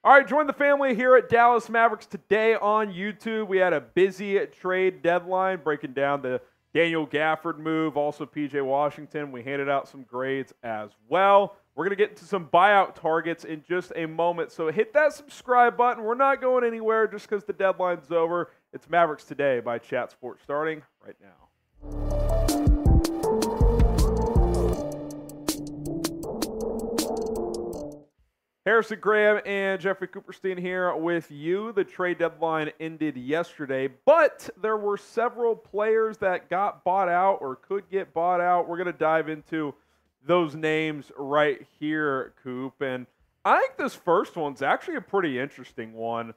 All right, join the family here at Dallas Mavericks today on YouTube. We had a busy trade deadline breaking down the Daniel Gafford move, also P.J. Washington. We handed out some grades as well. We're going to get into some buyout targets in just a moment, so hit that subscribe button. We're not going anywhere just because the deadline's over. It's Mavericks Today by Chat Sports starting right now. Harrison Graham and Jeffrey Cooperstein here with you. The trade deadline ended yesterday, but there were several players that got bought out or could get bought out. We're going to dive into those names right here, Coop. And I think this first one's actually a pretty interesting one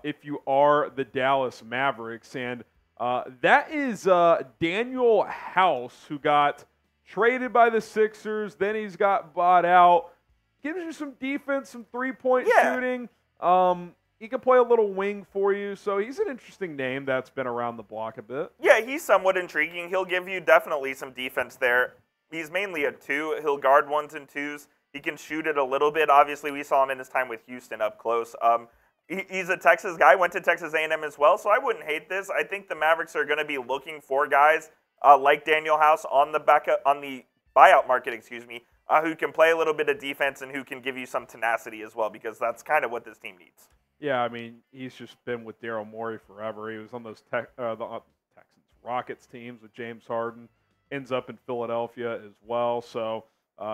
if you are the Dallas Mavericks. And that is Danuel House, who got traded by the Sixers. Then he's got bought out. Gives you some defense, some three-point shooting. He can play a little wing for you, so he's an interesting name that's been around the block a bit. Yeah, he's somewhat intriguing. He'll give you definitely some defense there. He's mainly a 2. He'll guard 1s and 2s. He can shoot it a little bit. Obviously, we saw him in his time with Houston up close. He's a Texas guy, went to Texas A&M as well, so I wouldn't hate this. I think the Mavericks are going to be looking for guys like Danuel House on the buyout market, who can play a little bit of defense and who can give you some tenacity as well, because that's kind of what this team needs. Yeah, I mean, he's just been with Daryl Morey forever. He was on those Rockets teams with James Harden, ends up in Philadelphia as well. So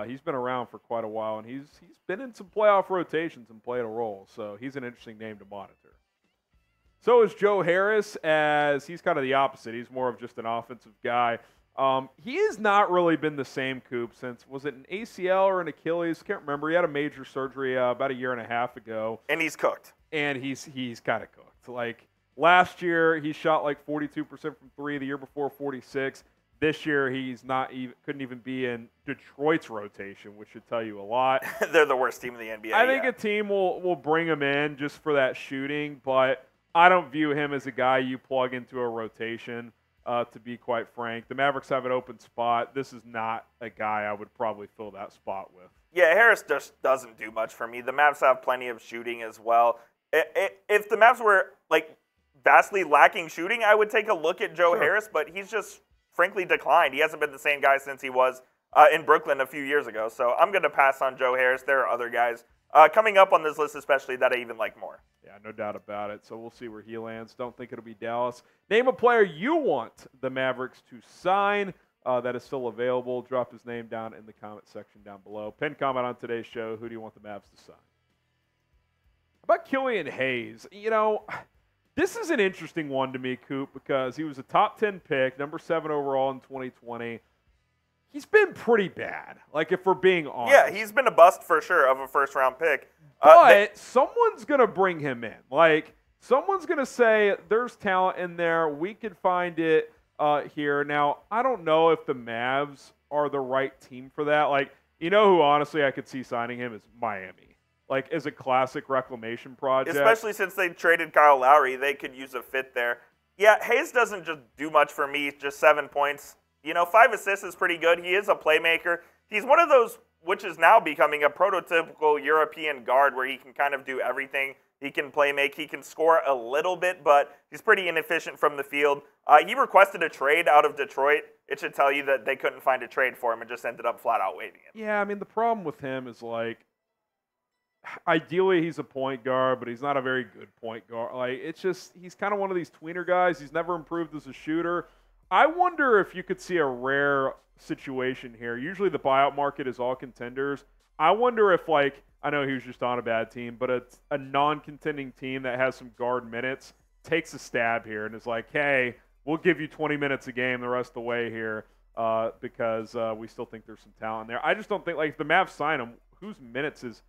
he's been around for quite a while, and he's been in some playoff rotations and played a role. So he's an interesting name to monitor. So is Joe Harris, as he's kind of the opposite. He's more of just an offensive guy. He has not really been the same, Coop, since, was it an ACL or an Achilles? Can't remember. He had a major surgery about a year and a half ago. And he's cooked. And he's kind of cooked. Like, last year, he shot like 42% from 3. The year before, 46. This year, couldn't even be in Detroit's rotation, which should tell you a lot. They're the worst team in the NBA. I think a team will bring him in just for that shooting, but I don't view him as a guy you plug into a rotation. To be quite frank, the Mavericks have an open spot. This is not a guy I would probably fill that spot with. Yeah, Harris just doesn't do much for me. The Mavs have plenty of shooting as well. If the Mavs were vastly lacking shooting, I would take a look at Joe Harris, but he's just frankly declined. He hasn't been the same guy since he was in Brooklyn a few years ago. So I'm going to pass on Joe Harris. There are other guys coming up on this list, especially, that I even like more. Yeah, no doubt about it. So we'll see where he lands. Don't think it'll be Dallas. Name a player you want the Mavericks to sign that is still available. Drop his name down in the comment section down below. Pin comment on today's show. Who do you want the Mavs to sign? How about Killian Hayes? You know, this is an interesting one to me, Coop, because he was a top 10 pick, number 7 overall in 2020. He's been pretty bad, like, if we're being honest. Yeah, he's been a bust for sure of a first-round pick. But someone's going to bring him in. Like, someone's going to say, there's talent in there. We could find it here. Now, I don't know if the Mavs are the right team for that. Like, you know who, honestly, I could see signing him is Miami. Like, as a classic reclamation project. Especially since they traded Kyle Lowry. They could use a fit there. Yeah, Hayes doesn't just do much for me, just 7 points. 5 assists is pretty good. He is a playmaker. He's one of those, which is now becoming a prototypical European guard where he can kind of do everything. He can play make. He can score a little bit, but he's pretty inefficient from the field. He requested a trade out of Detroit. It should tell you that they couldn't find a trade for him and just ended up flat out waiving him. Yeah, I mean, the problem with him is, like, ideally he's a point guard, but he's not a very good point guard. Like, it's just, he's kind of one of these tweener guys. He's never improved as a shooter. I wonder if you could see a rare situation here. Usually the buyout market is all contenders. I wonder if, like, I know he was just on a bad team, but a non-contending team that has some guard minutes takes a stab here and is like, hey, we'll give you 20 minutes a game the rest of the way here because we still think there's some talent there. I just don't think, like, if the Mavs sign him, whose minutes is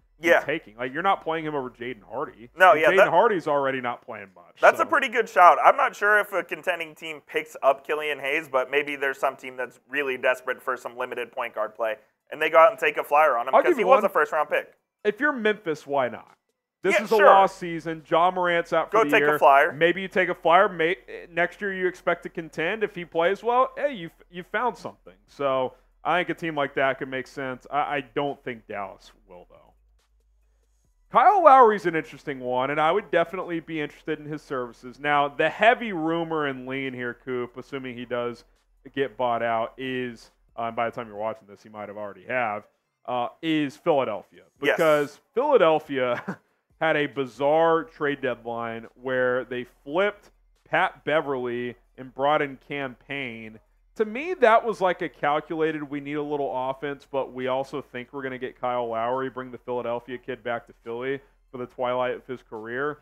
taking? Like, you're not playing him over Jaden Hardy. No, yeah. Jaden Hardy's already not playing much. That's a pretty good shout. I'm not sure if a contending team picks up Killian Hayes, but maybe there's some team that's really desperate for some limited point guard play, and they go out and take a flyer on him because he was a first-round pick. If you're Memphis, why not? This is a lost season. Ja Morant's out for the year. Go take a flyer. Maybe you take a flyer. Next year you expect to contend. If he plays well, hey, you found something. So I think a team like that could make sense. I don't think Dallas will, though. Kyle Lowry's an interesting one, and I would definitely be interested in his services. Now, the heavy rumor and lean here, Coop, assuming he does get bought out, is, and by the time you're watching this, he might have already is Philadelphia. Because Philadelphia had a bizarre trade deadline where they flipped Pat Beverly and brought in Cam Payne. To me, that was like a calculated, we need a little offense, but we also think we're going to get Kyle Lowry, bring the Philadelphia kid back to Philly for the twilight of his career.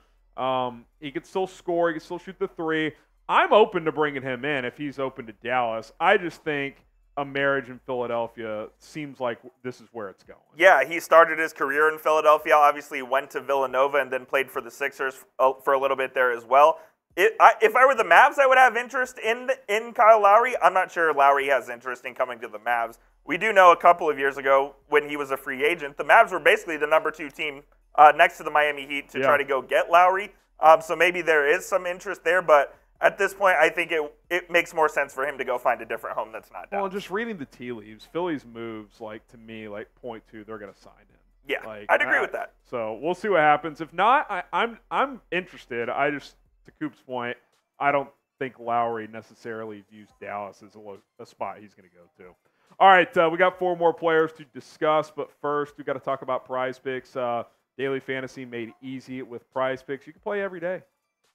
He could still score. He could still shoot the three. I'm open to bringing him in if he's open to Dallas. I just think a marriage in Philadelphia seems like this is where it's going. Yeah, he started his career in Philadelphia, obviously went to Villanova and then played for the Sixers for a little bit there as well. If I were the Mavs, I would have interest in Kyle Lowry. I'm not sure Lowry has interest in coming to the Mavs. We do know a couple of years ago when he was a free agent, the Mavs were basically the number 2 team next to the Miami Heat to try to go get Lowry. So maybe there is some interest there, but at this point, I think it makes more sense for him to go find a different home that's not Dallas. Well, just reading the tea leaves, Philly's moves, to me, point to they're going to sign him. Yeah, I'd agree with that. So we'll see what happens. If not, I'm interested. To Coop's point, I don't think Lowry necessarily views Dallas as a spot he's going to go to. All right, we got 4 more players to discuss, but first we got to talk about Prize Picks. Daily fantasy made easy with Prize Picks. You can play every day.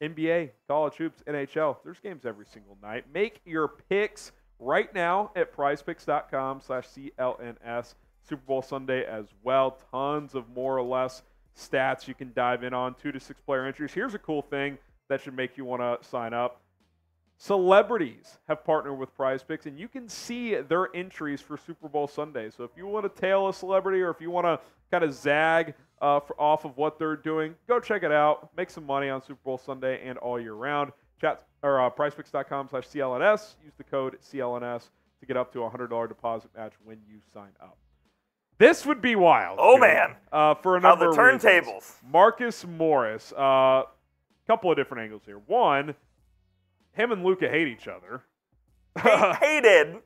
NBA, college hoops, NHL. There's games every single night. Make your picks right now at prizepicks.com/CLNS. Super Bowl Sunday as well. Tons of more or less stats you can dive in on. 2 to 6 player entries. Here's a cool thing that should make you want to sign up. Celebrities have partnered with Prize Picks, and you can see their entries for Super Bowl Sunday. So if you want to tail a celebrity or if you want to kind of zag off of what they're doing, go check it out. Make some money on Super Bowl Sunday and all year round. PrizePicks.com/CLNS. Use the code CLNS to get up to a $100 deposit match when you sign up. This would be wild. Oh, man. For a number of reasons. Turntables. Marcus Morris. Couple of different angles here. One, him and Luka hate each other. Hated.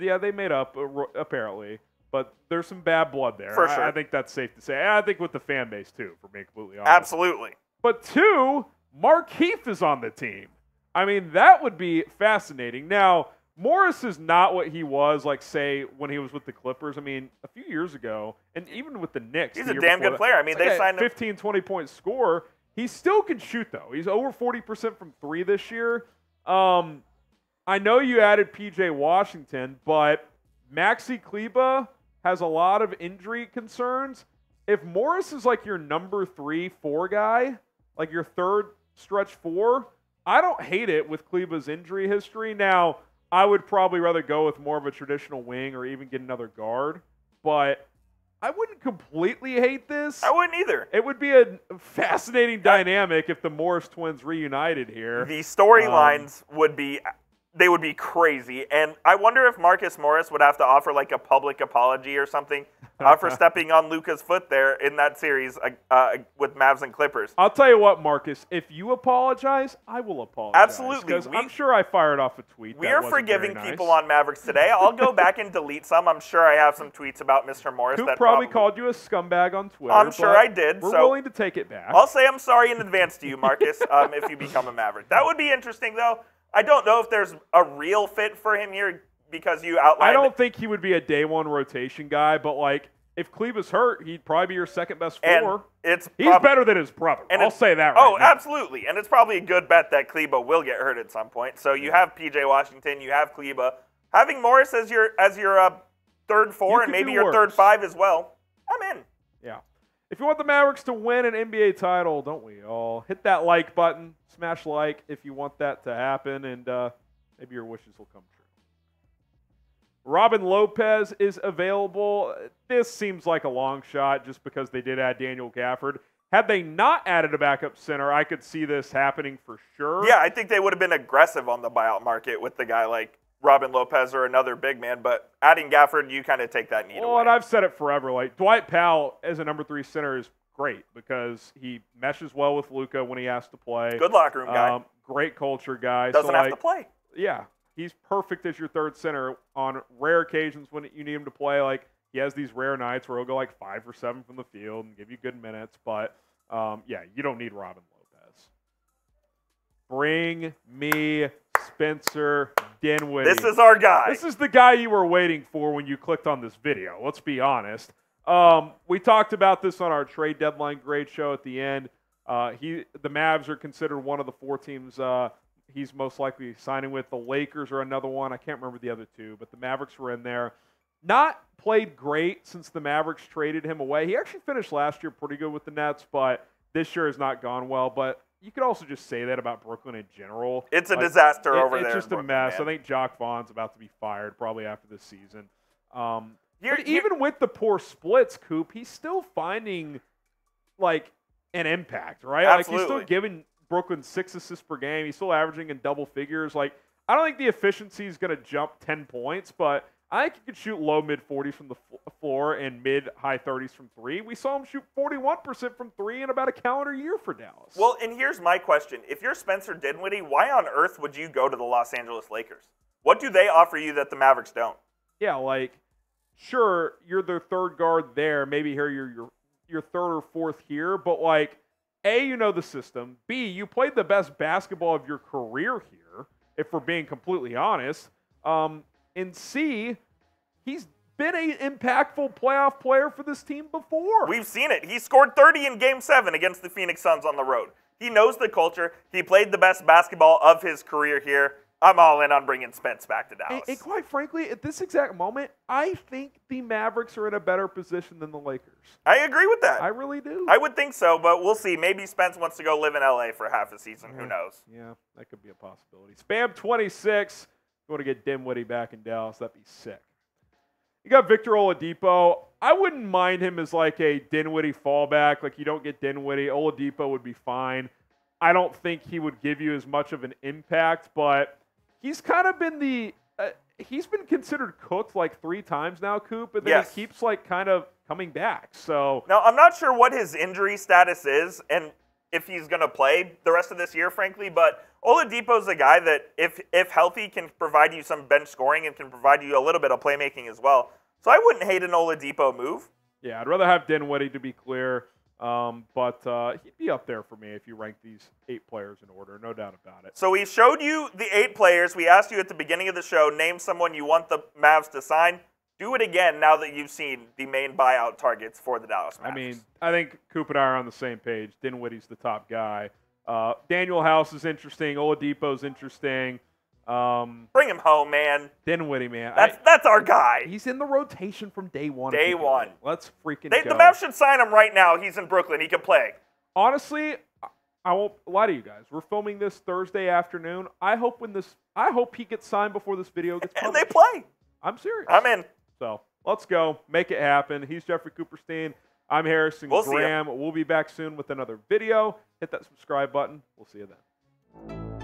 Yeah, they made up, apparently. But there's some bad blood there. For sure. I think that's safe to say. I think with the fan base, too, for being completely honest. Absolutely. But 2, Mark Heath is on the team. I mean, that would be fascinating. Now, Morris is not what he was, say, when he was with the Clippers. I mean, a few years ago, and even with the Knicks. He's a damn good player. I mean, they signed him. 15, 20-point scorer. He still can shoot, though. He's over 40% from 3 this year. I know you added P.J. Washington, but Maxi Kleber has a lot of injury concerns. If Morris is your number 3, 4 guy, your third stretch 4, I don't hate it with Kleber's injury history. Now, I would probably rather go with more of a traditional wing or even get another guard, but I wouldn't completely hate this. I wouldn't either. It would be a fascinating dynamic if the Morris twins reunited here. The storylines would be crazy. And I wonder if Marcus Morris would have to offer a public apology or something for stepping on Luka's foot there in that series with Mavs and Clippers. I'll tell you what, Marcus, if you apologize, I will apologize. Absolutely. Because I'm sure I fired off a tweet. We are forgiving people on Mavericks today. I'll go back and delete some. I'm sure I have some tweets about Mr. Morris. Who probably called you a scumbag on Twitter. I'm sure I did. We're willing to take it back. I'll say I'm sorry in advance to you, Marcus, if you become a Maverick. That would be interesting, though. I don't know if there's a real fit for him here because you outlined. I don't think he would be a day 1 rotation guy, but if Kleber's hurt, he'd probably be your second best 4. He's better than his brother. I'll say that right now. Absolutely. And it's probably a good bet that Kleber will get hurt at some point. So you have P.J. Washington, you have Kleber. Having Morris as your third 4 and maybe your third 5 as well, I'm in. Yeah. If you want the Mavericks to win an NBA title, don't we all? Hit that like button. Smash like if you want that to happen, and maybe your wishes will come true. Robin Lopez is available. This seems like a long shot just because they did add Daniel Gafford. Had they not added a backup center, I could see this happening for sure. Yeah, I think they would have been aggressive on the buyout market with the guy like Robin Lopez or another big man, but adding Gafford, you kind of take that need away. And I've said it forever. Dwight Powell as a number 3 center is great because he meshes well with Luka when he has to play. Good locker room guy. Great culture guy. Doesn't have to play. Yeah, he's perfect as your third center on rare occasions when you need him to play. he has these rare nights where he'll go like 5 for 7 from the field and give you good minutes. But, yeah, you don't need Robin Lopez. Bring me Spencer Dinwiddie. This is our guy. This is the guy you were waiting for when you clicked on this video. Let's be honest. We talked about this on our trade deadline grade show at the end. The Mavs are considered one of the 4 teams he's most likely signing with. The Lakers are another one. I can't remember the other 2, but the Mavericks were in there. Not played great since the Mavericks traded him away. He actually finished last year pretty good with the Nets, but this year has not gone well. But you could also just say that about Brooklyn in general. It's a disaster over there. It's just a mess. Man. I think Jock Vaughn's about to be fired probably after this season. Even with the poor splits, Coop, he's still finding like an impact, right? Absolutely. Like he's still giving Brooklyn 6 assists per game. He's still averaging in double figures. Like I don't think the efficiency is going to jump 10 points, but I think he could shoot low mid-40s from the floor and mid-high 30s from 3. We saw him shoot 41% from 3 in about a calendar year for Dallas. Well, and here's my question. If you're Spencer Dinwiddie, why on earth would you go to the Los Angeles Lakers? What do they offer you that the Mavericks don't? Yeah, like, sure, you're their third guard there. Maybe here you're third or fourth here. But, like, A, you know the system. B, you played the best basketball of your career here, if we're being completely honest. And C, he's been an impactful playoff player for this team before. We've seen it. He scored 30 in Game 7 against the Phoenix Suns on the road. He knows the culture. He played the best basketball of his career here. I'm all in on bringing Spence back to Dallas. And quite frankly, at this exact moment, I think the Mavericks are in a better position than the Lakers. I agree with that. I really do. I would think so, but we'll see. Maybe Spence wants to go live in L.A. for half a season. Who knows? Yeah, that could be a possibility. Spam 26. You want to get Dinwiddie back in Dallas, that'd be sick. You got Victor Oladipo. I wouldn't mind him as like a Dinwiddie fallback. Like you don't get Dinwiddie. Oladipo would be fine. I don't think he would give you as much of an impact, but he's kind of been he's been considered cooked like 3 times now, Coop, and then he keeps like kind of coming back. So now I'm not sure what his injury status is and if he's going to play the rest of this year, frankly, but Oladipo's a guy that, if healthy, can provide you some bench scoring and can provide you a little bit of playmaking as well. So I wouldn't hate an Oladipo move. Yeah, I'd rather have Dinwiddie, to be clear, but he'd be up there for me if you rank these 8 players in order, no doubt about it. So we showed you the 8 players. We asked you at the beginning of the show, name someone you want the Mavs to sign. Do it again now that you've seen the main buyout targets for the Dallas Mavericks. I mean, I think Coop and I are on the same page. Dinwiddie's the top guy. Danuel House is interesting. Oladipo's interesting. Bring him home, man. Dinwiddie, man. That's our guy. He's in the rotation from day one. Day one. Let's freaking go. The Mavs should sign him right now. He's in Brooklyn. He can play. Honestly, I won't lie to you guys. We're filming this Thursday afternoon. I hope he gets signed before this video gets published. And they play. I'm serious. I'm in. So let's go. Make it happen. He's Jeffrey Cooperstein. I'm Harrison Graham. We'll be back soon with another video. Hit that subscribe button. We'll see you then.